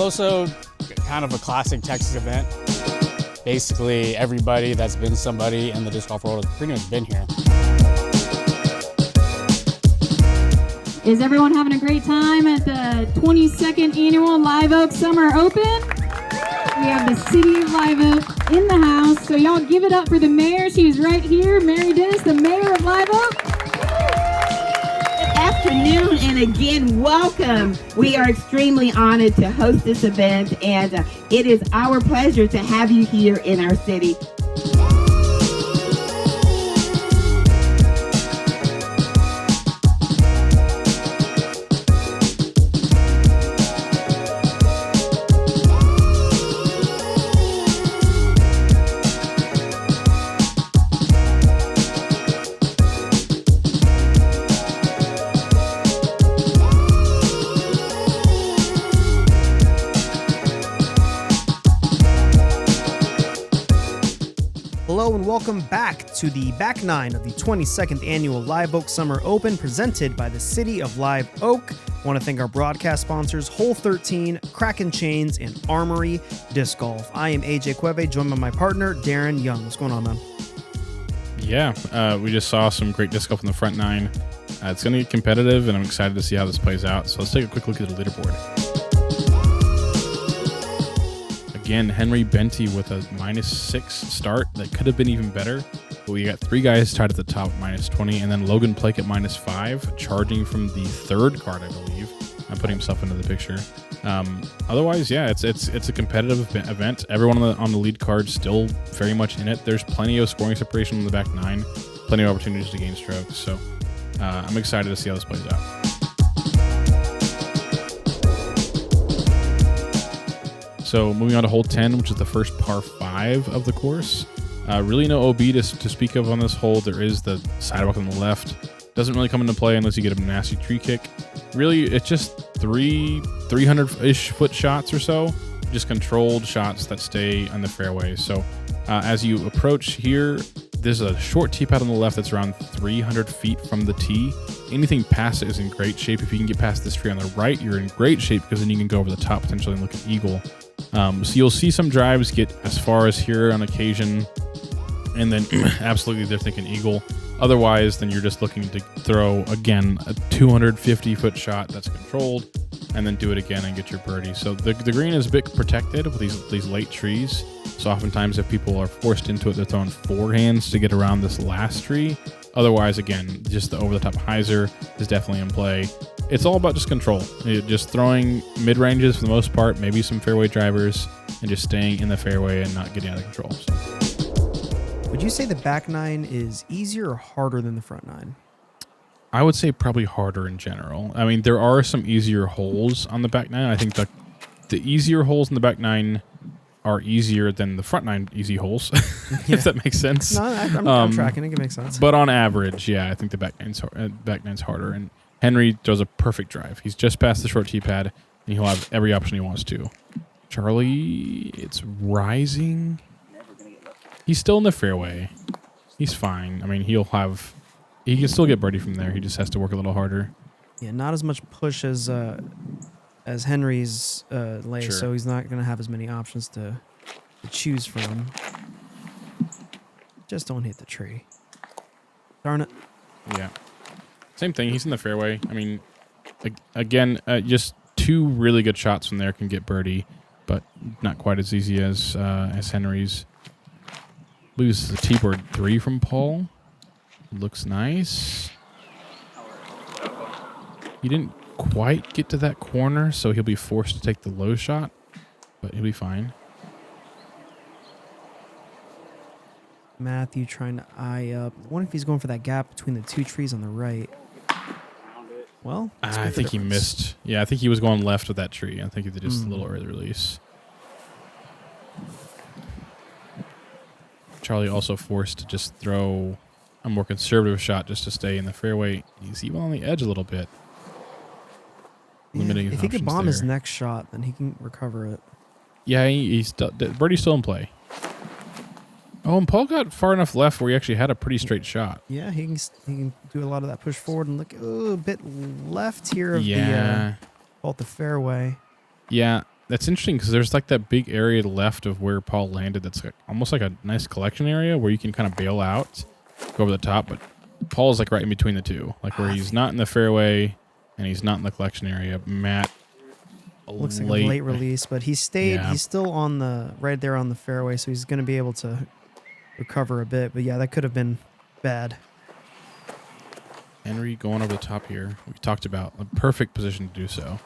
Loso, kind of a classic Texas event. Basically, everybody that's been somebody in the disc golf world has pretty much been here. Is everyone having a great time at the 22nd Annual Live Oak Summer Open? We have the City of Live Oak in the house, so y'all give it up for the mayor. She's right here, Mary Dennis, the mayor of Live Oak. Good afternoon, and again, welcome. We are extremely honored to host this event, and it is our pleasure to have you here in our city. Hello and welcome back to the back nine of the 22nd Annual Live Oak Summer Open presented by the City of Live Oak. I want to thank our broadcast sponsors, Hole 13, Kraken Chains, and Armory Disc Golf. I am AJ Cueve, joined by my partner, Darren Young. What's going on, man? Yeah, we just saw some great disc golf in the front nine. It's going to get competitive, and I'm excited to see how this plays out. So let's take a quick look at the leaderboard. Again, Henry Bente with a -6 start. That could have been even better. But we got three guys tied at the top, -20, and then Logan Plake at -5, charging from the third card, I believe. I'm putting himself into the picture. Otherwise, yeah, it's a competitive event. Everyone on the lead card still very much in it. There's plenty of scoring separation in the back nine, plenty of opportunities to gain strokes. So I'm excited to see how this plays out. So moving on to hole 10, which is the first par 5 of the course. Really no OB to speak of on this hole. There is the sidewalk on the left. Doesn't really come into play unless you get a nasty tree kick. Really, it's just 300-ish foot shots or so. Just controlled shots that stay on the fairway. So as you approach here, there's a short tee pad on the left that's around 300 feet from the tee. Anything past it is in great shape. If you can get past this tree on the right, you're in great shape because then you can go over the top potentially and look at eagle. So you'll see some drives get as far as here on occasion, and then absolutely they're thinking eagle. Otherwise, then you're just looking to throw, again, a 250-foot shot that's controlled, and then do it again and get your birdie. So the green is a bit protected with these late trees. So oftentimes if people are forced into it, they're throwing forehands to get around this last tree. Otherwise, again, just the over-the-top hyzer is definitely in play. It's all about just control. Just throwing mid-ranges for the most part, maybe some fairway drivers, and just staying in the fairway and not getting out of control. So. Would you say the back nine is easier or harder than the front nine? I would say probably harder in general. I mean, there are some easier holes on the back nine. I think the easier holes in the back nine are easier than the front nine easy holes, if that makes sense. No, I'm tracking it. It makes sense. But on average, yeah, I think the back nine's harder. And Henry does a perfect drive. He's just past the short tee pad, and he'll have every option he wants to. Charlie, it's rising. He's still in the fairway. He's fine. I mean, he can still get birdie from there. He just has to work a little harder. Yeah, not as much push as Henry's lay, Sure. So he's not going to have as many options to choose from. Just don't hit the tree. Darn it. Yeah. Same thing. He's in the fairway. I mean, again, just two really good shots from there can get birdie, but not quite as easy as Henry's. I believe this is a tee-board 3 from Paul. Looks nice. He didn't quite get to that corner, so he'll be forced to take the low shot, but he'll be fine. Matthew trying to eye up. I wonder if he's going for that gap between the two trees on the right. Well, I think he missed. Yeah, I think he was going left with that tree. I think he did just a little early release. Charlie also forced to just throw a more conservative shot just to stay in the fairway. He's even on the edge a little bit. Limiting his if he could options bomb his there. next shot, then he can recover it. Yeah, birdie's still in play. Oh, and Paul got far enough left where he actually had a pretty straight shot. Yeah, he can do a lot of that push forward and look a bit left here of Yeah. the fairway. Yeah, that's interesting because there's like that big area left of where Paul landed. That's like, almost like a nice collection area where you can kind of bail out, go over the top. But Paul's like right in between the two, like where he's not in the fairway and he's not in the collection area. Matt, looks like a late release, but he stayed. Yeah. He's still on the right there on the fairway, so he's going to be able to recover a bit. But yeah, that could have been bad. Henry going over the top here. We talked about a perfect position to do so.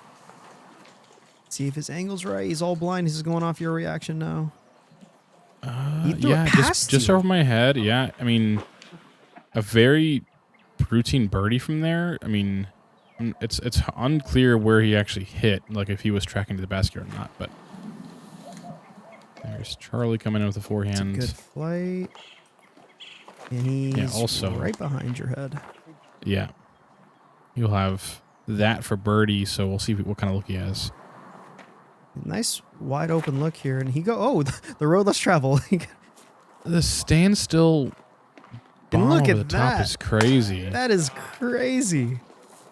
See if his angle's right. He's all blind. He's going off your reaction now. He threw Yeah, it past just you. over my head. Yeah, I mean, a very routine birdie from there. I mean, it's unclear where he actually hit, like if he was tracking to the basket or not. But there's Charlie coming in with the forehand. Good flight. And he's also right behind your head. Yeah, you'll have that for birdie. So we'll see what kind of look he has. Nice wide open look here, and he go. Oh, the road less traveled. The standstill bomb Look over at the top that. is crazy. That is crazy.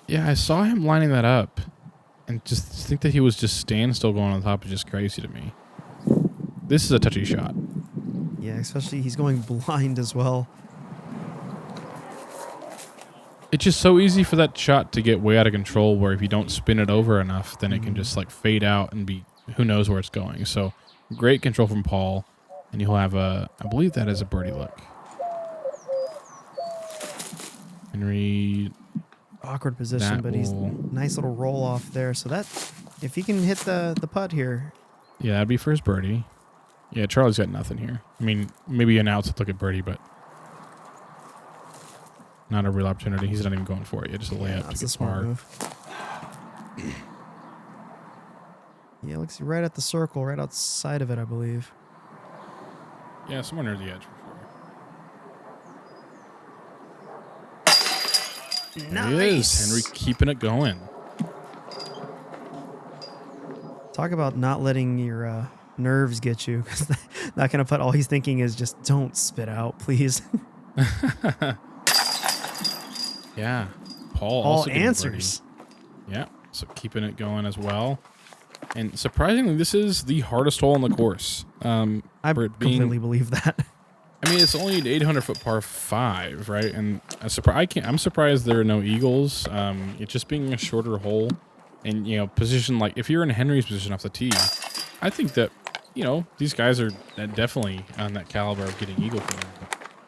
Yeah, I saw him lining that up, and just think that he was just standstill going on the top is just crazy to me. This is a touchy shot. Yeah, especially he's going blind as well. It's just so easy for that shot to get way out of control where if you don't spin it over enough, then it can just like fade out and be who knows where it's going. So great control from Paul, and he'll have I believe that is a birdie look. Henry, Awkward position, that but he's nice little roll off there. So that, if he can hit the putt here. yeah, that'd be for his birdie. Yeah, Charlie's got nothing here. I mean, maybe an outside look at birdie, but not a real opportunity. He's not even going for it yet. Just a layup That's to a get smart far. move. Yeah, looks right at the circle, right outside of it, I believe. Yeah, somewhere near the edge for sure. There he is. Henry keeping it going. Talk about not letting your nerves get you. Not gonna put. All he's thinking is just don't spit out, please. Yeah. Paul All also getting answers. birdie. Yeah. So keeping it going as well. And surprisingly, this is the hardest hole on the course. I for it being, completely believe that. I mean, it's only an 800-foot par 5, right? And I'm surprised there are no eagles. It just being a shorter hole, and position like if you're in Henry's position off the tee, I think that these guys are definitely on that caliber of getting eagle from them.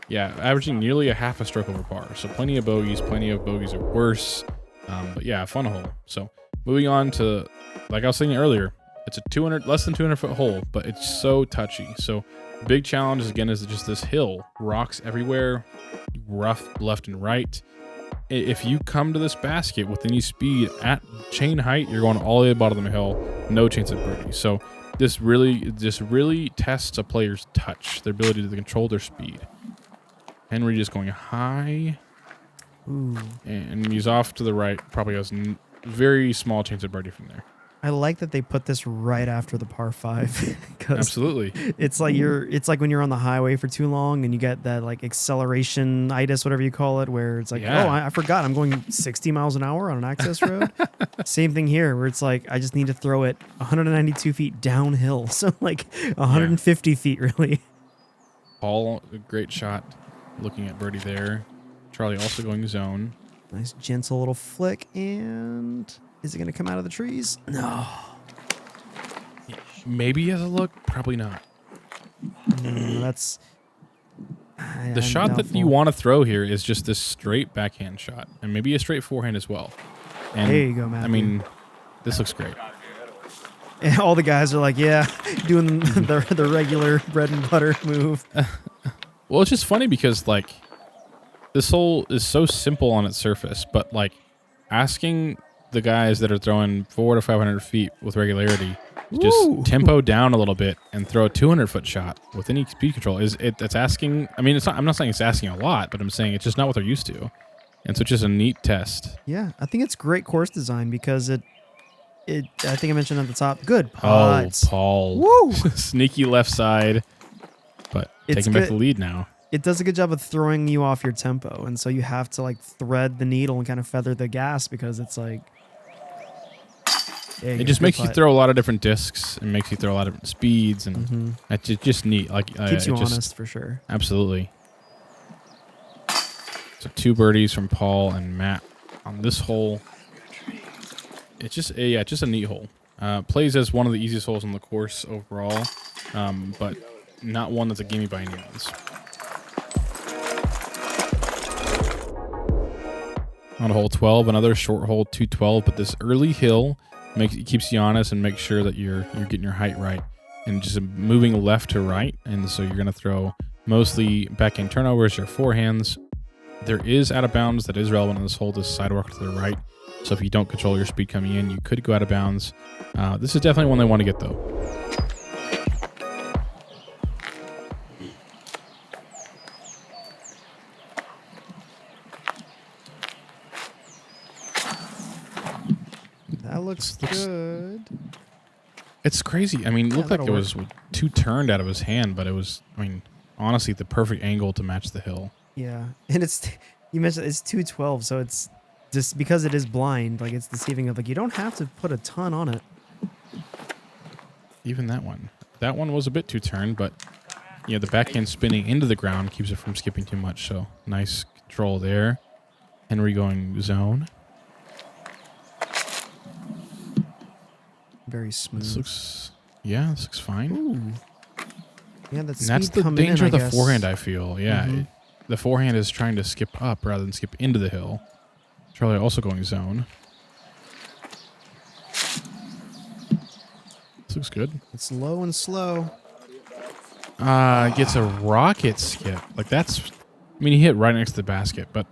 Yeah, averaging nearly a half a stroke over par. So plenty of bogeys are worse. But yeah, a fun hole. So moving on to, like I was saying earlier, it's a less than 200 foot hole, but it's so touchy. So big challenge again is just this hill, rocks everywhere, rough left and right. If you come to this basket with any speed at chain height, you're going all the way to the bottom of the hill, no chance of birdie. So this really tests a player's touch, their ability to control their speed. Henry just going high. Ooh. And he's off to the right. Probably has very small chance of birdie from there. I like that they put this right after the par 5. Absolutely. It's like when you're on the highway for too long and you get that like acceleration-itis, whatever you call it, where it's like, Yeah. oh, I forgot I'm going 60 miles an hour on an access road. Same thing here, where it's like I just need to throw it 192 feet downhill, so like 150 feet really. Paul, a great shot. Looking at birdie there. Charlie also going zone. Nice gentle little flick, and is it going to come out of the trees? No. Maybe he has a look. Probably not. No, that's The shot that you want to throw here is just this straight backhand shot, and maybe a straight forehand as well. And there you go, Matthew. I mean, this looks great. And all the guys are like, yeah, doing the regular bread and butter move. Well, it's just funny because like this hole is so simple on its surface, but like asking the guys that are throwing 400 to 500 feet with regularity to just tempo down a little bit and throw a 200-foot shot with any speed control that's asking. I mean, I'm not saying it's asking a lot, but I'm saying it's just not what they're used to, and so it's just a neat test. Yeah, I think it's great course design because I think I mentioned at the top. Good putts. Oh, Paul, Woo! sneaky left side, but It's taking back good. the lead now. It does a good job of throwing you off your tempo, and so you have to like thread the needle and kind of feather the gas because it's like It just makes you throw a lot of different discs and makes you throw a lot of different speeds, and it's just neat. Like keeps you honest for sure. Absolutely. So 2 birdies from Paul and Matt on this hole. It's just a neat hole. Plays as one of the easiest holes on the course overall, but not one that's a gimme by any means. On hole 12, another short hole, 212, but this early hill keeps you honest and makes sure that you're getting your height right and just moving left to right. And so you're going to throw mostly backhand turnovers, your forehands. There is out of bounds that is relevant in this hole, this sidewalk to the right. So if you don't control your speed coming in, you could go out of bounds. This is definitely one they want to get though. That looks good. It's crazy. I mean, it looked like it was 2 turned out of his hand, but it was, I mean, honestly, the perfect angle to match the hill. Yeah, and you mentioned it's 212, so it's just because it is blind, like it's deceiving of like you don't have to put a ton on it. Even that one was a bit 2 turned, but yeah, the backhand spinning into the ground keeps it from skipping too much. So nice control there. Henry going zone. Very smooth. This looks fine. Ooh. Yeah, that's the danger of the forehand, I feel. Yeah, the forehand is trying to skip up rather than skip into the hill. Charlie also going zone. This looks good. It's low and slow. Gets a rocket skip. Like that's, I mean, he hit right next to the basket, but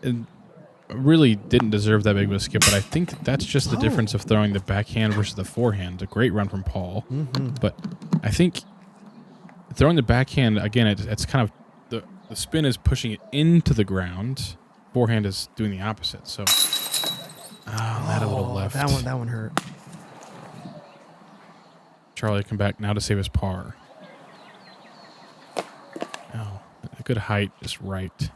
it really didn't deserve that big of a skip. But I think that's just the difference of throwing the backhand versus the forehand. A great run from Paul. But I think throwing the backhand, again, it's kind of, the spin is pushing it into the ground. Forehand is doing the opposite. So, that a little left. That one hurt. Charlie come back now to save his par. Oh, a good height, just right.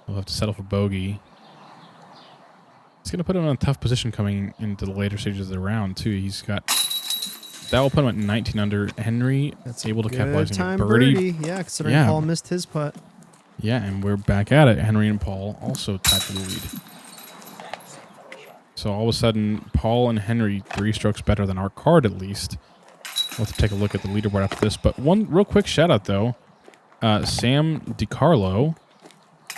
We'll have to settle for bogey. It's going to put him in a tough position coming into the later stages of the round, too. He's got... That will put him at 19 under. Henry that's able to capitalize on a birdie. Yeah, considering Paul missed his putt. Yeah, and we're back at it. Henry and Paul also tied for the lead. So all of a sudden, Paul and Henry 3 strokes better than our card, at least. We'll have to take a look at the leaderboard after this. But one real quick shout out, though. Sam DiCarlo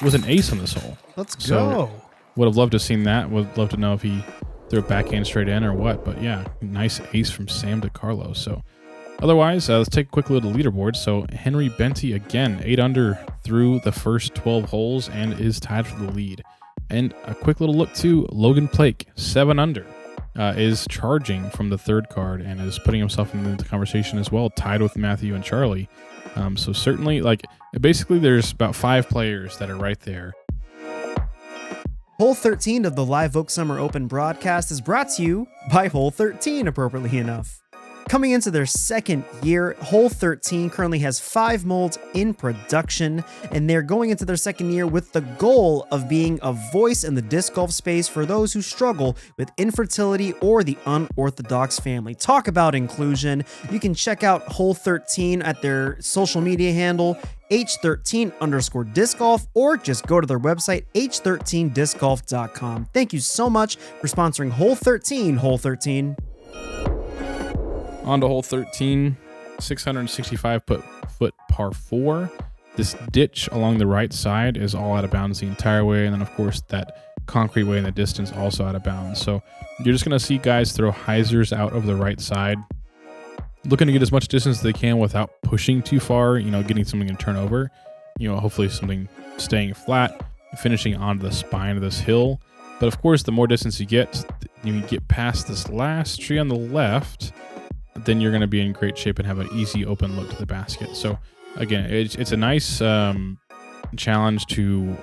was an ace on this hole. Let's go. Would have loved to have seen that. Would love to know if he threw a backhand straight in or what. But yeah, nice ace from Sam DiCarlo. So otherwise, let's take a quick look at the leaderboard. So Henry Bente, again, 8 under through the first 12 holes and is tied for the lead. And a quick little look to Logan Plake, 7 under, is charging from the 3rd card and is putting himself in the conversation as well, tied with Matthew and Charlie. So certainly, like, basically there's about 5 players that are right there. Hole 13 of the Live Oak Summer Open broadcast is brought to you by Hole 13, appropriately enough. Coming into their 2nd year, Hole 13 currently has 5 molds in production, and they're going into their 2nd year with the goal of being a voice in the disc golf space for those who struggle with infertility or the unorthodox family. Talk about inclusion. You can check out Hole 13 at their social media handle, h13_disc golf, or just go to their website, h13discgolf.com. Thank you so much for sponsoring Hole 13, Hole 13. On to hole 13, 665-foot par 4. This ditch along the right side is all out of bounds the entire way. And then, of course, that concrete way in the distance also out of bounds. So you're just going to see guys throw hyzers out of the right side, looking to get as much distance as they can without pushing too far, getting something to turn over, hopefully something staying flat, finishing onto the spine of this hill. But, of course, the more distance you get past this last tree on the left, then you're going to be in great shape and have an easy open look to the basket. So again, it's a nice challenge to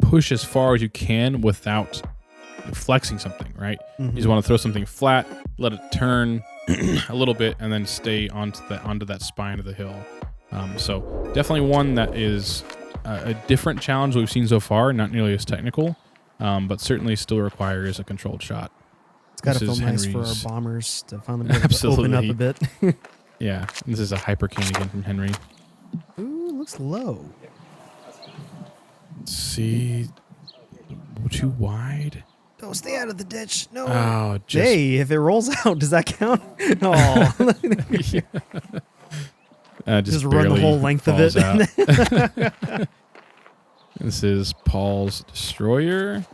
push as far as you can without flexing something, right? You just want to throw something flat, let it turn a little bit, and then stay onto that spine of the hill. So definitely one that is a different challenge we've seen so far, not nearly as technical, but certainly still requires a controlled shot. It's got to This feel is nice for our Henry's- bombers to finally be able to open up a bit. Yeah, this is a hyper cane again from Henry. Ooh, looks low. Let's see. Too wide. Oh, stay out of the ditch. No. Oh, just Hey, if it rolls out, does that count? Oh, just run the barely whole length of falls it. out. This is Paul's Destroyer.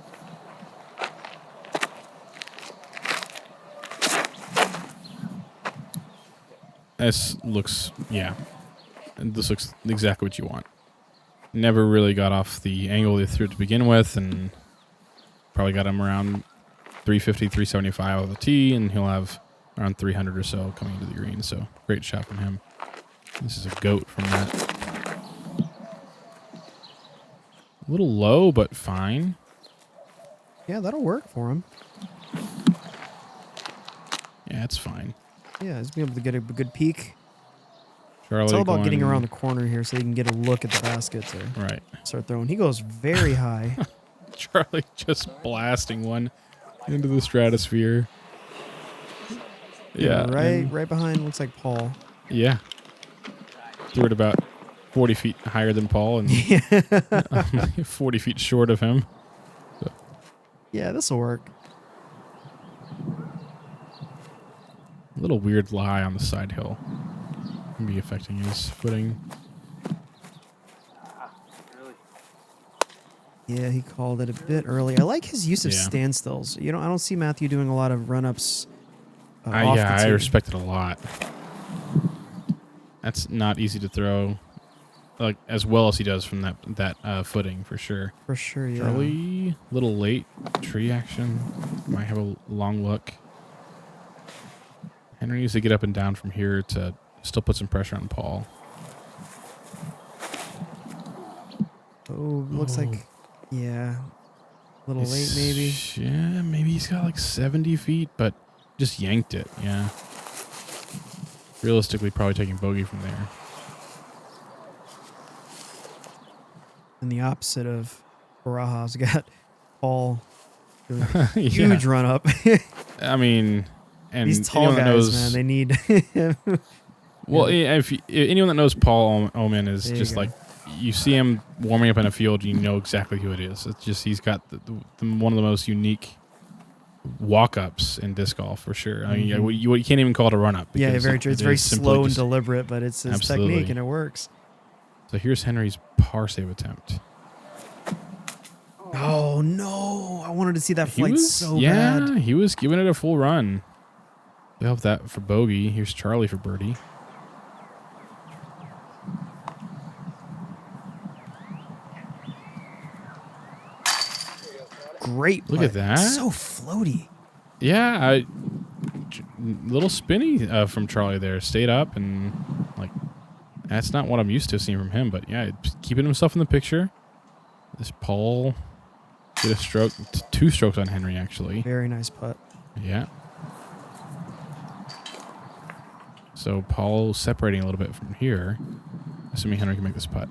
This looks, this looks exactly what you want. Never really got off the angle they threw it to begin with, and probably got him around 350, 375 of the tee, and he'll have around 300 or so coming into the green. So great shot from him. This is a goat from that. A little low, but fine. Yeah, that'll work for him. Yeah, it's fine. Yeah, he's being able to get a good peek. Charlie It's all about getting going- around the corner here so you can get a look at the basket to Right. start throwing. He goes very high. Charlie just blasting one into the stratosphere. Yeah. right behind looks like Paul. Yeah. Threw it about 40 feet higher than Paul and 40 feet short of him. Yeah, this will work. A little weird lie on the side hill. Can be affecting his footing. Yeah, he called it a bit early. I like his use of Yeah. standstills. I don't see Matthew doing a lot of run-ups. I respect it a lot. That's not easy to throw, like as well as he does from that footing for sure. For sure, yeah. Charlie, little late tree action. Might have a long look. Henry needs to get up and down from here to still put some pressure on Paul. Oh, looks like, yeah, a little late maybe. Yeah, maybe he's got like 70 feet, but just yanked it. Yeah. Realistically, probably taking bogey from there. And the opposite of Barajas, got Paul doing a Yeah. huge run-up. I mean, and These tall anyone that guys, knows, man, they need... well, if anyone that knows Paul Oman is There you just go. like, you see him warming up in a field, you know exactly who it is. It's just he's got one of the most unique walk-ups in disc golf for sure. I mean, you can't even call it a run-up. Yeah, because very true. It's it very is simply slow and just- deliberate, but it's his Absolutely. technique, and it works. So here's Henry's par save attempt. Oh, no. I wanted to see that He flight was, so yeah, bad. he was giving it a full run. They help that for bogey. Here's Charlie for birdie. Great Look at putt. that. So floaty. Yeah, little spinny from Charlie there. Stayed up and like that's not what I'm used to seeing from him. But yeah, keeping himself in the picture. This Paul get a stroke, 2 strokes on Henry actually. Very nice putt. Yeah. So Paul separating a little bit from here, assuming Henry can make this putt.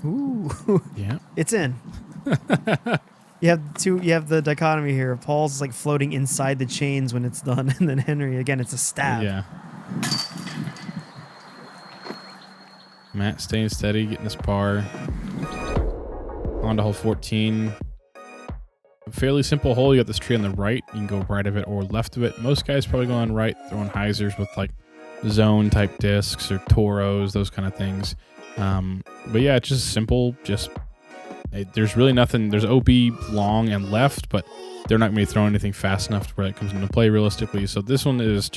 Ooh. Yeah. It's in. You have the dichotomy here. Paul's like floating inside the chains when it's done, and then Henry, again, it's a stab. Yeah. Matt staying steady, getting this par. On to hole 14. A fairly simple hole. You got this tree on the right. You can go right of it or left of it. Most guys probably go on right, throwing hyzers with like zone type discs or toros, those kind of things. But yeah, it's just simple. There's really nothing. There's OB long and left, but they're not going to be throwing anything fast enough to where it comes into play realistically. So this one is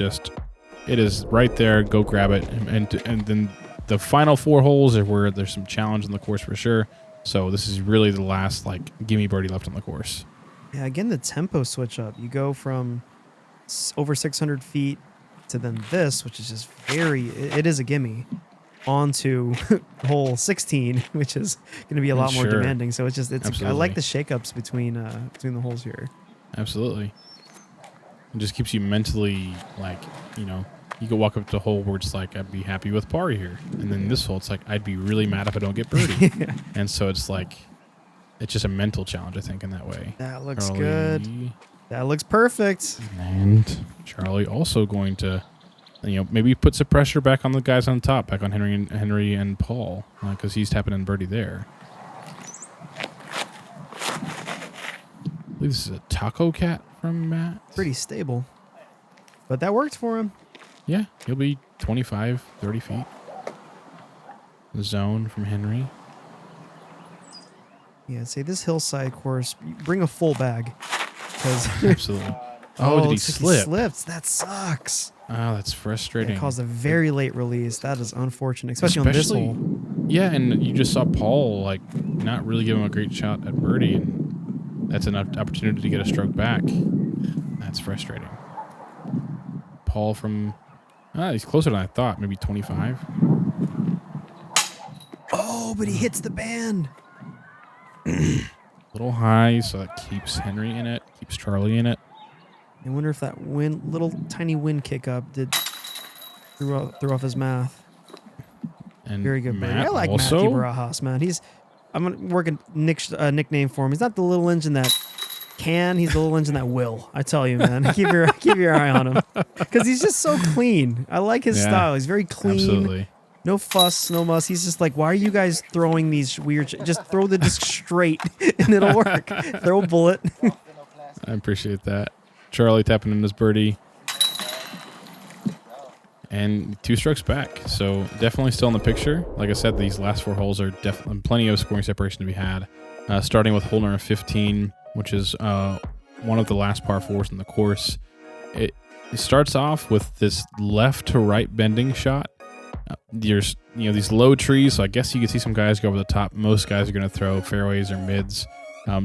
it is right there. Go grab it. And then the final 4 holes are where there's some challenge on the course for sure. So this is really the last like gimme birdie left on the course. Yeah, again, the tempo switch up. You go from over 600 feet to then this, which is just it is a gimme, onto hole 16, which is going to be a lot more Sure. demanding. So I like Absolutely. the shakeups between the holes here. Absolutely. It just keeps you mentally like, you could walk up to a hole where it's like, I'd be happy with par here. And then this hole, it's like, I'd be really mad if I don't get birdie. And so it's like, it's just a mental challenge, I think, in that way. That looks Charlie, good. That looks perfect. And Charlie also going to, maybe put some pressure back on the guys on top, back on Henry and Paul, because he's tapping in birdie there. I believe this is a taco cat from Matt. Pretty stable. But that worked for him. Yeah, he'll be 25, 30 feet. The zone from Henry. Yeah, say this hillside course, bring a full bag. Absolutely. Oh, did he slip? He slipped. That sucks. Oh, that's frustrating. It caused a very late release. That is unfortunate, especially on this hole. Yeah, and you just saw Paul not really give him a great shot at birdie, and that's an opportunity to get a stroke back. That's frustrating. Paul from, he's closer than I thought, maybe 25. Oh, but he hits the band. A little high, so that keeps Henry in it, keeps Charlie in it. I wonder if that little tiny wind kick up threw off his math. And Very good birdie. Matt I like also, Matthew Barajas, man. I'm gonna work a nickname for him. He's not the little engine that can. He's the little engine that will. I tell you, man. keep your eye on him because he's just so clean. I like his style. He's very clean. Absolutely. No fuss, no muss. He's just like, why are you guys throwing these weird? Just throw the disc straight and it'll work. Throw a bullet. I appreciate that. Charlie tapping in his birdie. And 2 strokes back. So definitely still in the picture. Like I said, these last 4 holes are definitely plenty of scoring separation to be had. Starting with hole number 15, which is one of the last par 4s in the course. It starts off with this left to right bending shot. There's these low trees, so I guess you can see some guys go over the top. Most guys are going to throw fairways or mids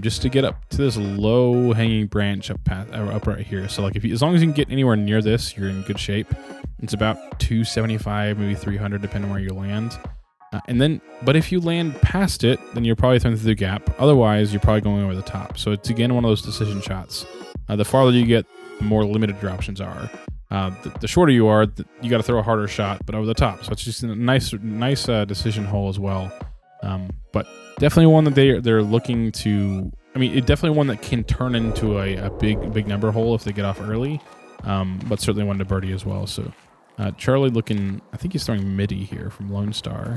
just to get up to this low hanging branch up right here. So as long as you can get anywhere near this, you're in good shape. It's about 275, maybe 300, depending on where you land. But if you land past it, then you're probably throwing through the gap. Otherwise, you're probably going over the top. So it's again one of those decision shots. The farther you get, the more limited your options are. The shorter you are, you got to throw a harder shot, but over the top. So it's just a nice decision hole as well. But definitely one that they're looking to. I mean, definitely one that can turn into a big number hole if they get off early. But certainly one to birdie as well. So Charlie looking. I think he's throwing midi here from Lone Star.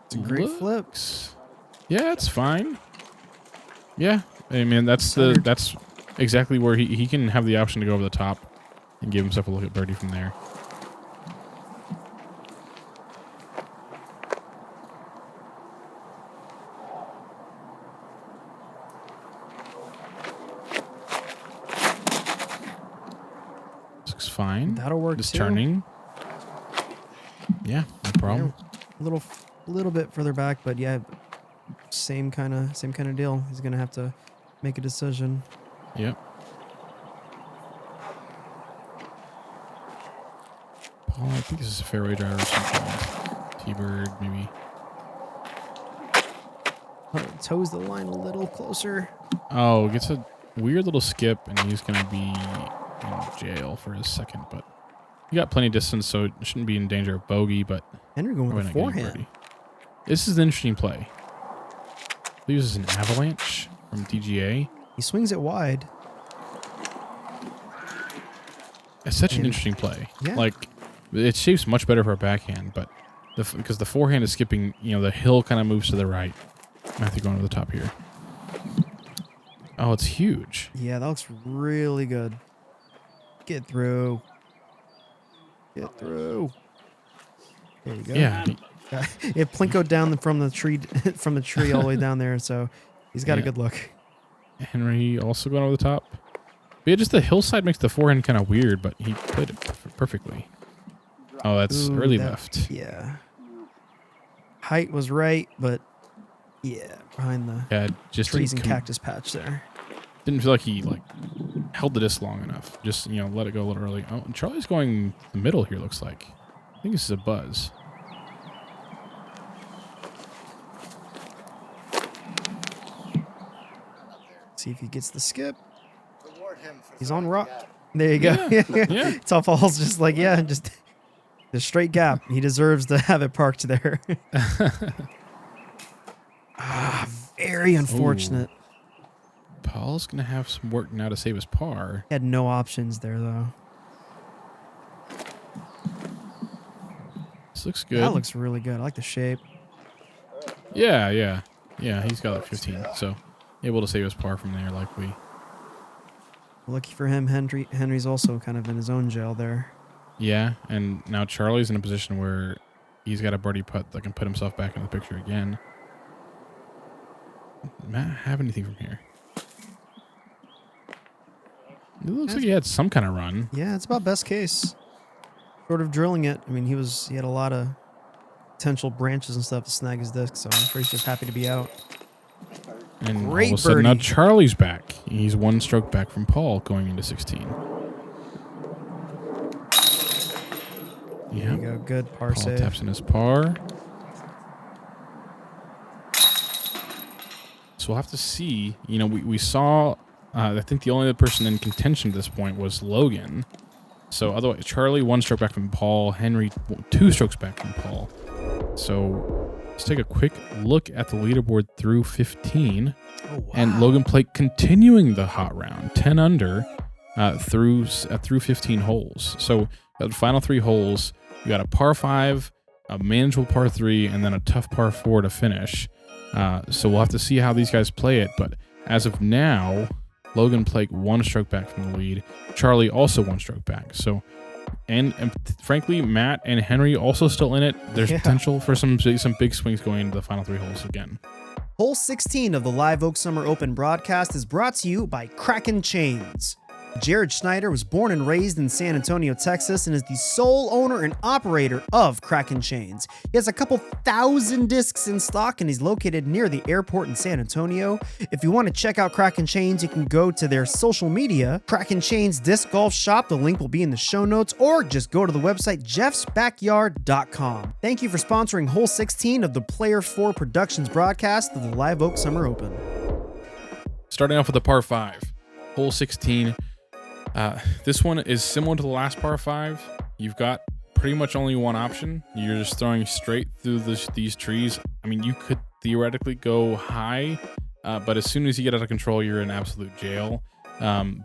It's a great flip. Yeah, it's fine. Yeah, I mean that's exactly where he can have the option to go over the top and give himself a look at birdie from there. Looks fine. That'll work Just too. turning. Yeah, no problem. Yeah, a little bit further back, but yeah, same kind of deal. He's gonna have to make a decision. Yep. Paul, I think this is a fairway driver or something. T-bird, maybe. Toes the line a little closer. Oh, gets a weird little skip, and he's going to be in jail for his second, but he got plenty of distance, so it shouldn't be in danger of bogey, but Henry going with a probably not getting forehand. birdie. This is an interesting play. I believe this is an avalanche from DGA. He swings it wide. It's such an interesting play. Yeah. Like, it shapes much better for a backhand, but because the forehand is skipping, the hill kind of moves to the right. Matthew going to the top here. Oh, it's huge. Yeah, that looks really good. Get through. Get through. There you go. Yeah. It plinkoed down from the tree all the way down there, so he's got a good look. Henry also going over the top. But yeah, just the hillside makes the forehand kind of weird, but he played it perfectly. Oh, that's early left. Yeah. Height was right, but yeah, behind the just trees and cactus patch there. Didn't feel like he held the disc long enough. Just let it go a little early. Oh, and Charlie's going the middle here. Looks like. I think this is a buzz. See if he gets the skip. Reward him for He's on throwing rock. the gap. There you go. Yeah. Tough All's just like, yeah, just the straight gap. He deserves to have it parked there. Very unfortunate. Paul's going to have some work now to save his par. Had no options there, though. This looks good. That looks really good. I like the shape. Yeah, yeah. Yeah, he's got like 15. So able to save his par from there likely. Lucky for him, Henry's also kind of in his own jail there. Yeah, and now Charlie's in a position where he's got a birdie putt that can put himself back in the picture again. Matt have anything from here? It looks like he had some kind of run. Yeah, it's about best case. Sort of drilling it. I mean, he had a lot of potential branches and stuff to snag his disc, so I'm sure he's just happy to be out. And Great all of a sudden now birdie. Charlie's back. He's one stroke back from Paul going into 16. There you go. Good par Paul save. taps in his par. So we'll have to see. You know, we saw, I think the only other person in contention at this point was Logan. So otherwise, Charlie, one stroke back from Paul. Henry, two strokes back from Paul. So let's take a quick look at the leaderboard through 15. Oh, wow. And Logan Plake continuing the hot round, 10 under through 15 holes. So the final 3 holes, you got a par 5, a manageable par 3, and then a tough par 4 to finish. So we'll have to see how these guys play it. But as of now, Logan Plake one stroke back from the lead. Charlie also one stroke back. So, and frankly, Matt and Henry also still in it. There's potential for some big swings going into the final 3 holes again. Hole 16 of the Live Oak Summer Open broadcast is brought to you by Kraken Chains. Jared Schneider was born and raised in San Antonio, Texas, and is the sole owner and operator of Kraken Chains. He has a couple thousand discs in stock, and he's located near the airport in San Antonio. If you want to check out Kraken Chains, you can go to their social media, Kraken Chains Disc Golf Shop. The link will be in the show notes, or just go to the website jeffsbackyard.com. Thank you for sponsoring Hole 16 of the Player 4 Productions broadcast of the Live Oak Summer Open. Starting off with a par 5, hole 16. This one is similar to the last par 5. You've got pretty much only one option. You're just throwing straight through these trees. I mean, you could theoretically go high, but as soon as you get out of control, you're in absolute jail.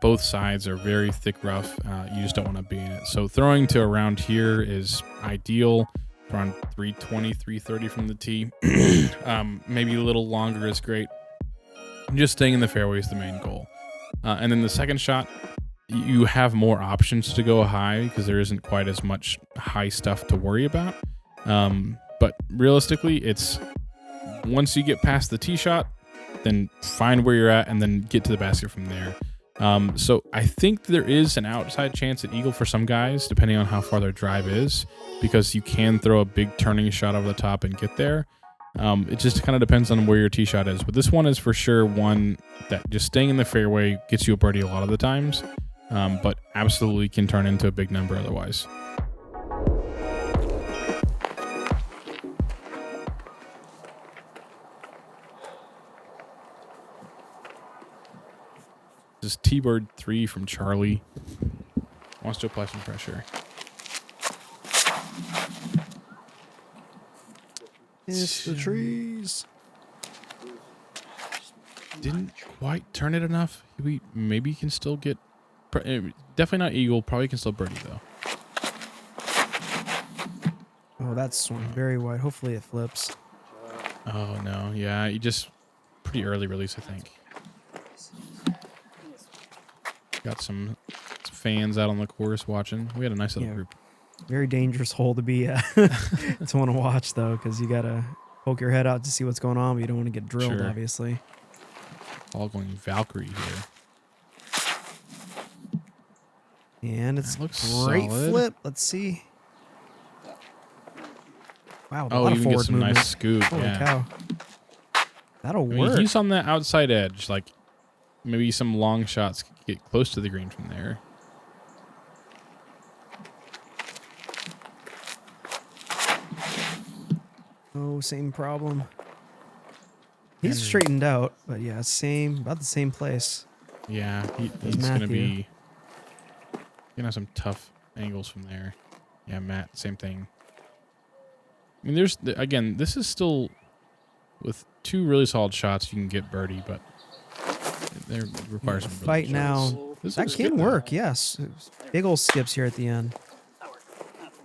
Both sides are very thick rough. You just don't want to be in it. So throwing to around here is ideal. Around 320, 330 from the tee. Maybe a little longer is great. Just staying in the fairway is the main goal. And then the second shot, you have more options to go high because there isn't quite as much high stuff to worry about. But realistically, it's once you get past the tee shot, then find where you're at and then get to the basket from there. So I think there is an outside chance at eagle for some guys, depending on how far their drive is, because you can throw a big turning shot over the top and get there. It just kind of depends on where your tee shot is. But this one is for sure one that just staying in the fairway gets you a birdie a lot of the times, but absolutely can turn into a big number otherwise. This is T-Bird 3 from Charlie. Wants to apply some pressure. It's the trees. Didn't quite turn it enough. Maybe he can still get... Definitely not eagle. Probably can still birdie, though. Oh, that's swung very wide. Hopefully it flips. Oh, no. Yeah, he just... Pretty early release, I think. Got some fans out on the course watching. We had a nice little group. Very dangerous hole to be at. To want to watch, though, because you got to poke your head out to see what's going on, but you don't want to get drilled, obviously. All going Valkyrie here. And it's looks great solid. flip. Let's see. Wow, a Oh, lot of even forward get some movement. nice scoop. Holy Yeah. cow. That'll I mean, work. he's on that outside edge. Like, maybe some long shots could get close to the green from there. Oh, same problem. He's Henry. straightened out, but yeah, about the same place. Yeah, he's Matthew. gonna be gonna have some tough angles from there. Yeah, Matt, same thing. I mean, again, this is still with 2 really solid shots. You can get birdie, but there requires some Fight really good shots. now. This That looks can good, though. work, yes. Big ol' skips here at the end.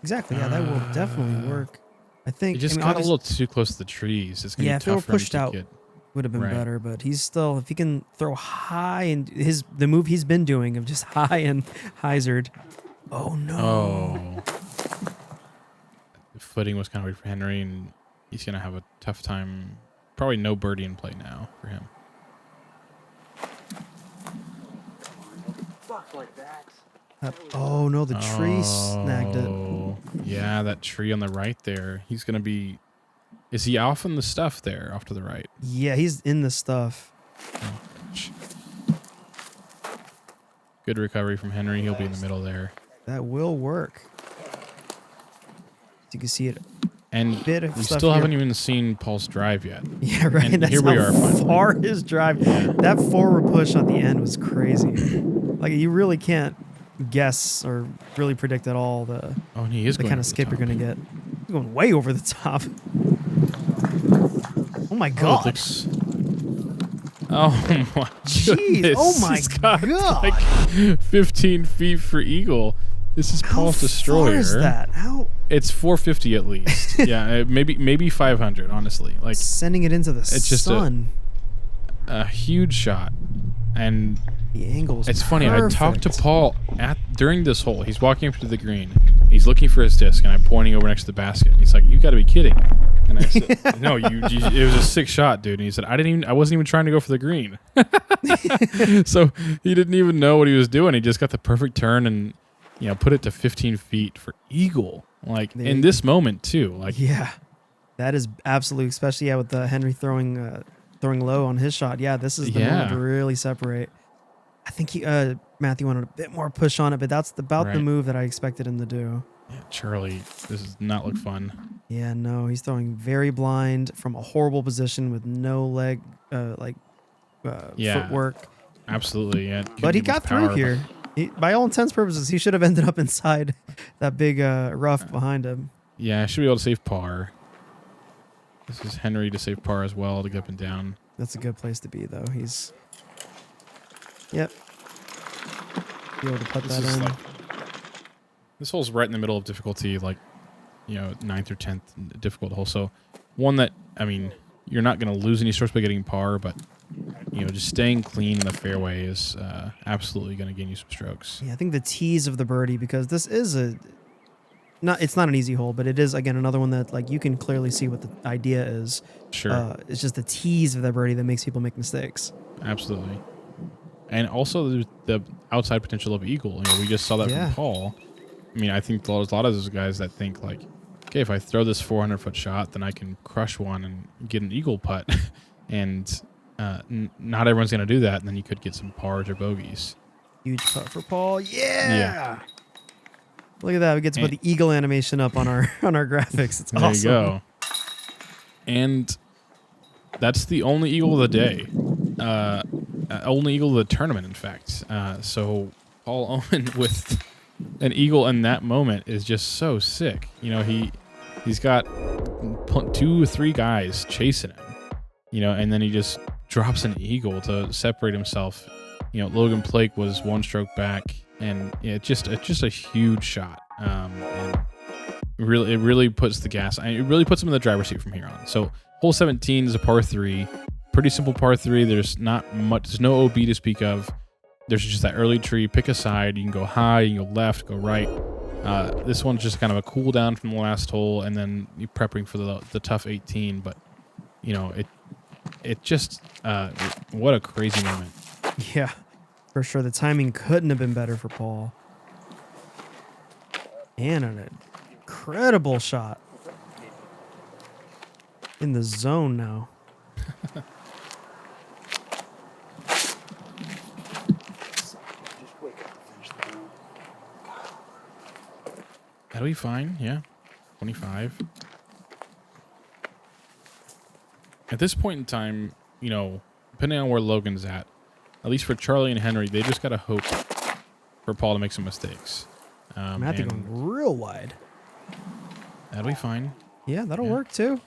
Exactly, yeah, that will definitely work. I think It just I mean, got a obviously- little too close to the trees. It's gonna Yeah, be if it were tough for him pushed to out, get. would have been Right. better, but he's still, if he can throw high and the move he's been doing of just high and hyzered. Oh no. Oh, the footing was kind of weird for Henry, and he's gonna have a tough time. Probably no birdie in play now for him. Oh no, the tree snagged it. Oh, yeah, that tree on the right there. He's gonna be. Is he off in the stuff there, off to the right? Yeah, he's in the stuff. Oh, gosh. Good recovery from Henry. He'll be in the middle there. That will work. You can see it. And Bit of we stuff still here. haven't even seen Paul's drive yet. Yeah, right. And That's here we how are finally. far his drive. That forward push on the end was crazy. Like you really can't guess or really predict at all the Oh, and he is going kind over of the skip you're top. gonna get. He's going way over the top. Oh my Oh, it god. looks. Oh my Jeez. goodness. Oh my He's got god. like 15 feet for eagle. This is How Paul's destroyer. far is that? How It's 450 at least. Yeah, maybe 500. Honestly, like sending it into the It's just sun? a huge shot. And The angle is it's funny. I talked to perfect. Paul during this hole. He's walking up to the green. He's looking for his disc, and I'm pointing over next to the basket. And he's like, "You got to be kidding!" And I said, "No, it was a sick shot, dude." And he said, I wasn't even trying to go for the green." So he didn't even know what he was doing. He just got the perfect turn and put it to 15 feet for eagle. Like in this moment too. Like Yeah, that is absolutely, especially with the Henry throwing low on his shot. Yeah, this is the moment to really separate. I think Matthew wanted a bit more push on it, but that's about the Right. move that I expected him to do. yeah, Charlie, this does not look fun. Yeah, no, he's throwing very blind from a horrible position with no leg, footwork. Absolutely. Yeah. But he Couldn't got use through power, here. By all intents and purposes, he should have ended up inside that big rough behind him. Yeah, should be able to save par. This is Henry to save par as well to get up and down. That's a good place to be, though. He's, yep, be able to put This that is in. like this hole's right in the middle of difficulty, like 9th or 10th difficult hole. So one that you're not going to lose any strokes by getting par, but just staying clean in the fairway is absolutely going to gain you some strokes. Yeah, I think the tease of the birdie, because this is it's not an easy hole, but it is, again, another one that like you can clearly see what the idea is. Sure, It's just the tease of the birdie that makes people make mistakes. absolutely. And also the outside potential of eagle. We just saw that Yeah. from Paul. I think there's a lot of those guys that think like, okay, if I throw this 400-foot shot, then I can crush one and get an eagle putt. And not everyone's going to do that. And then you could get some pars or bogeys. Huge putt for Paul. Yeah. Look at that. We get to put the eagle animation up on our graphics. It's There awesome. you go. And that's the only eagle of the day. Only eagle of the tournament, in fact. So Paul Oman with an eagle in that moment is just so sick. He's got 2 or 3 guys chasing him, and then he just drops an eagle to separate himself. Logan Blake was 1 stroke back, and it's just a huge shot. And it really puts the gas. It really puts him in the driver's seat from here on. So hole 17 is a par 3, pretty simple par 3. There's not much. There's no OB to speak of. There's just that early tree. Pick a side. You can go high. You can go left. Go right. This one's just kind of a cool down from the last hole, and then you're prepping for the tough 18. But it just what a crazy moment. Yeah, for sure. The timing couldn't have been better for Paul. And an incredible shot. In the zone now. That'll be fine. Yeah, 25. At this point in time, you know, depending on where Logan's at least for Charlie and Henry, they just got to hope for Paul to make some mistakes. Matthew going real wide. That'll be fine. Yeah, that'll work too.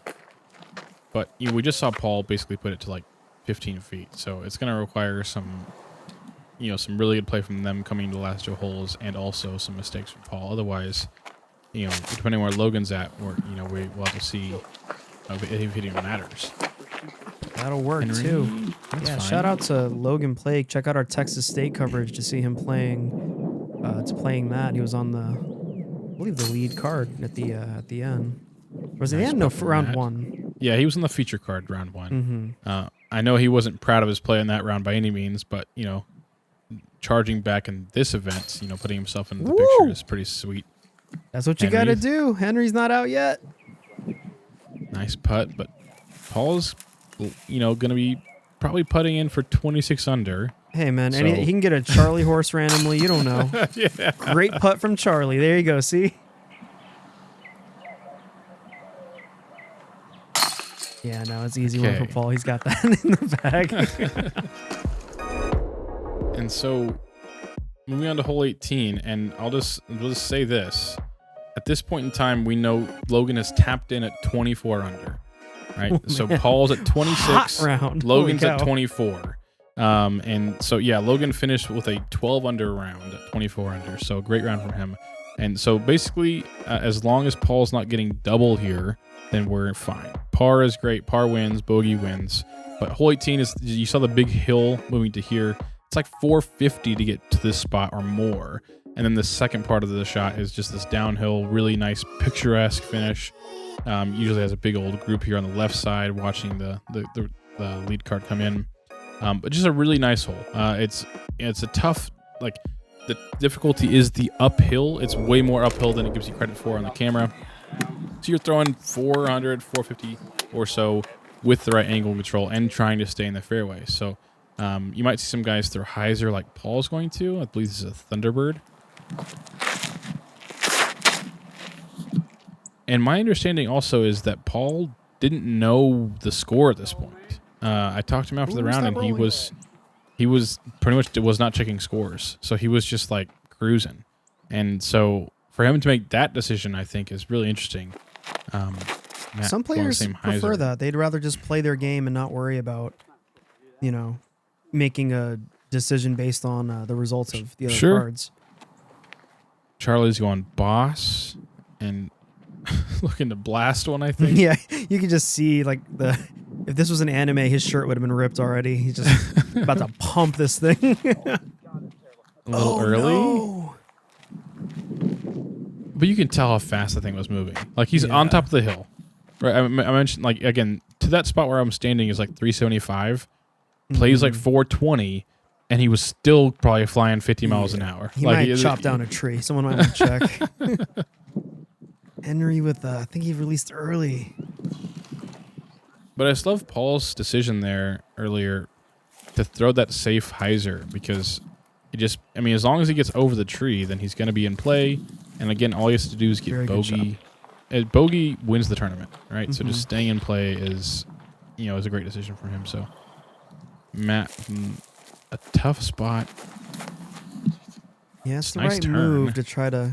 But we just saw Paul basically put it to like 15 feet. So it's going to require some, some really good play from them coming to the last two holes and also some mistakes from Paul. Otherwise, depending on where Logan's at, we'll have to see if it even matters. That'll work Henry, too. that's Yeah, fine. shout out to Logan Plague. Check out our Texas State coverage to see him playing that. He was on I believe the lead card at the end. Or was it the Nice end? No, putt for from round Matt. 1. Yeah, he was on the feature card round 1. I know he wasn't proud of his play in that round by any means, but charging back in this event, putting himself in the picture is pretty sweet. That's what you got to do. Henry's not out yet. Nice putt, but Paul's going to be probably putting in for 26 under. Hey man, So- he can get a Charlie horse randomly. You don't know. Yeah. Great putt from Charlie. There you go. See. Yeah, no, it's easy one Okay. for Paul. He's got that in the bag. And so moving on to hole 18, and we'll just say this. At this point in time, we know Logan has tapped in at 24 under. Right? So Paul's at 26. Hot round. Logan's Holy at cow. 24. And so, yeah, Logan finished with a 12 under round at 24 under. So great round from him. And so basically, as long as Paul's not getting double here, then we're fine. Par is great. Par wins. Bogey wins. But hole 18 is, you saw the big hill moving to here. It's like 450 to get to this spot or more. And then the second part of the shot is just this downhill, really nice, picturesque finish. Usually has a big old group here on the left side watching the lead card come in. But just a really nice hole. It's a tough, like, the difficulty is the uphill. It's way more uphill than it gives you credit for on the camera. So you're throwing 400, 450 or so with the right angle control and trying to stay in the fairway. So you might see some guys throw hyzer like Paul's going to. I believe this is a Thunderbird. And my understanding also is that Paul didn't know the score at this point. I talked to him after the round, and he was pretty much was not checking scores. So he was just like cruising. And so for him to make that decision, I think is really interesting. Matt, Some going the players same prefer hyzer. that. They'd rather just play their game and not worry about, making a decision based on the results of the other Sure. cards. Charlie's going boss and looking to blast one, I think. Yeah, you could just see if this was an anime, his shirt would have been ripped already. He's just about to pump this thing. A little early. No. But you can tell how fast the thing was moving. Like, he's on top of the hill. Right? I mentioned, like, again, to that spot where I'm standing is like 375. Plays like 420, and he was still probably flying 50 miles an hour. He like, might chop down a tree. Someone might want to check. Henry with, I think he released early. But I just love Paul's decision there earlier to throw that safe hyzer, because as long as he gets over the tree, then he's going to be in play. And again, all he has to do is get Very good bogey. Bogey wins the tournament, right? So just staying in play is a great decision for him. So Matt, a tough spot. Yeah, it's the Nice right turn. move to try to.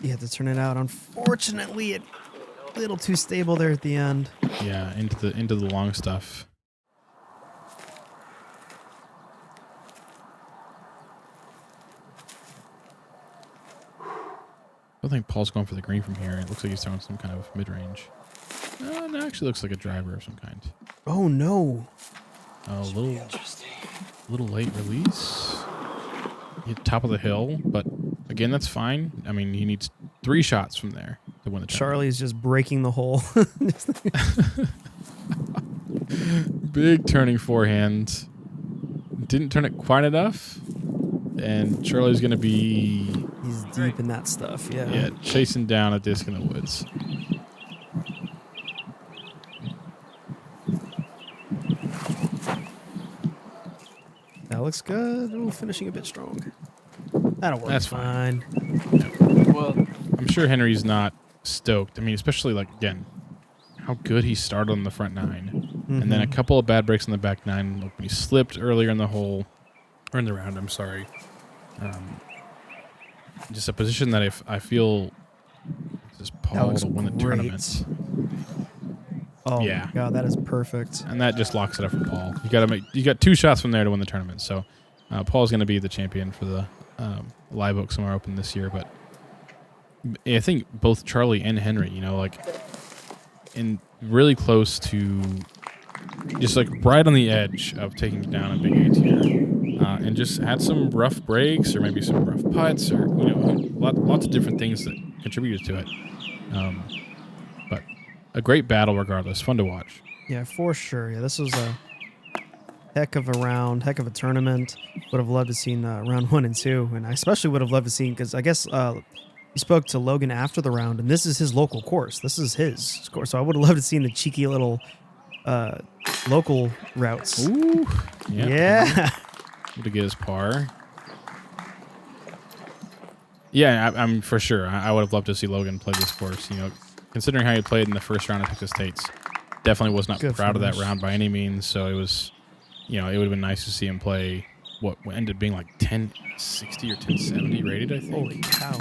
You have to turn it out. Unfortunately, a little too stable there at the end. Yeah, into the long stuff. I don't think Paul's going for the green from here. It looks like he's throwing some kind of mid-range. No, it actually looks like a driver of some kind. Oh no! A little late release. Hit top of the hill, but again, that's fine. I mean, he needs 3 shots from there to win the tournament. Charlie's just breaking the hole. Big turning forehand. Didn't turn it quite enough. And Charlie's going to be He's deep in that stuff. Yeah. chasing down a disc in the woods. That looks good. Ooh, finishing a bit strong. That'll work. That's fine. Well, I'm sure Henry's not stoked. I mean, especially like, again, how good he started on the front 9. And then a couple of bad breaks on the back 9. Like when he slipped earlier in the hole, or in the round, I'm sorry. Just a position that I feel this Paul to win the tournament. Oh yeah. my God, that is perfect. And that just locks it up for Paul. You got 2 shots from there to win the tournament. So Paul's going to be the champion for the Live Oak Summer Open this year. But I think both Charlie and Henry, in really close to just like right on the edge of taking down a big 8 here. And just had some rough breaks or maybe some rough putts or, lots of different things that contributed to it. But a great battle regardless. Fun to watch. Yeah, for sure. Yeah, this was a heck of a round, heck of a tournament. Would have loved to seen round 1 and 2. And I especially would have loved to seen, because I guess he spoke to Logan after the round, and this is his local course. This is his course. So I would have loved to seen the cheeky little local routes. Ooh. Yeah. To get his par. Yeah, I'm for sure. I would have loved to see Logan play this course. Considering how he played in the first round of Texas States, definitely was not proud of that round by any means. So it was, it would have been nice to see him play what ended up being like 1060 or 1070 rated, I think. Holy cow!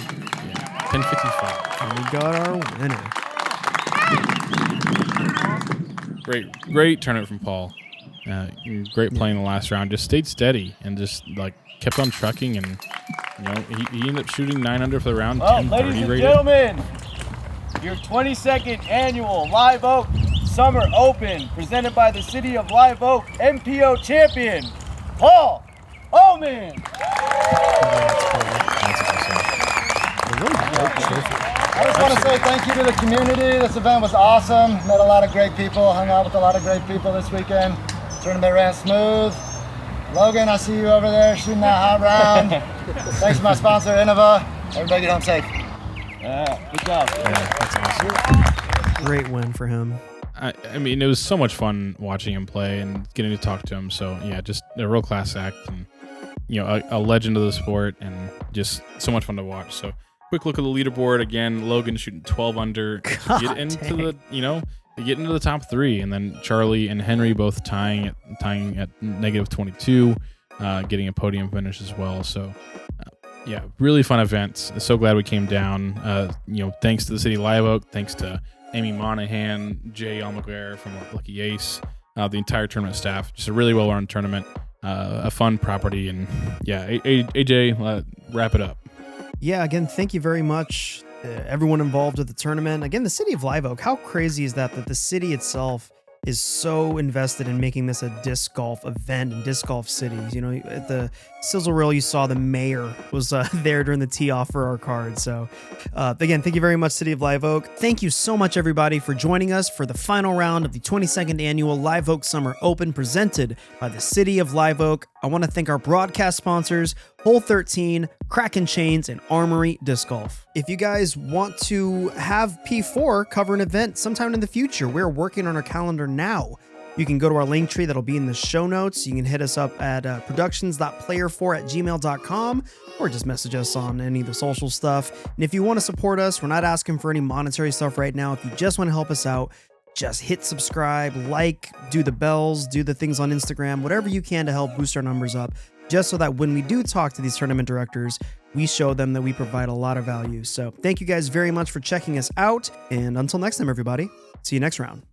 Yeah, 1055. And we got our winner. Great tournament from Paul. Great playing the last round. Just stayed steady and just like kept on trucking, and he ended up shooting 9 under for the round. Well, ladies and gentlemen, your 22nd annual Live Oak Summer Open, presented by the City of Live Oak MPO champion, Paul Oman. That's awesome. I just want to say thank you to the community. This event was awesome. Met a lot of great people, hung out with a lot of great people this weekend. Tournament ran smooth. Logan, I see you over there shooting that hot round. Thanks to my sponsor, Innova. Everybody get home safe. Yeah, good job. Yeah, that's awesome. Great win for him. I mean, it was so much fun watching him play and getting to talk to him. So yeah, just a real class act, and a legend of the sport, and just so much fun to watch. So quick look at the leaderboard again. Logan shooting 12 under to get into the top 3, and then Charlie and Henry both tying at negative 22, getting a podium finish as well. So yeah, really fun event. So glad we came down. Thanks to the City of Live Oak, thanks to Amy Monahan, Jay Almaguer from Lucky Ace, the entire tournament staff. Just a really well-run tournament, a fun property, and yeah, AJ, wrap it up. Yeah, again, thank you very much, everyone involved with the tournament. Again, the City of Live Oak, how crazy is that the city itself is so invested in making this a disc golf event and disc golf cities. At the Sizzle Reel, you saw the mayor was there during the tee off for our card. So again, thank you very much, City of Live Oak. Thank you so much, everybody, for joining us for the final round of the 22nd annual Live Oak Summer Open, presented by the City of Live Oak. I want to thank our broadcast sponsors, Hole 13, Kraken Chains, and Armory Disc Golf. If you guys want to have P4 cover an event sometime in the future, we're working on our calendar now. You can go to our link tree that'll be in the show notes. You can hit us up at productions.player4@gmail.com, or just message us on any of the social stuff. And if you want to support us, we're not asking for any monetary stuff right now. If you just want to help us out, just hit subscribe, do the bells, do the things on Instagram, whatever you can to help boost our numbers up, just so that when we do talk to these tournament directors, we show them that we provide a lot of value. So thank you guys very much for checking us out. And until next time, everybody, see you next round.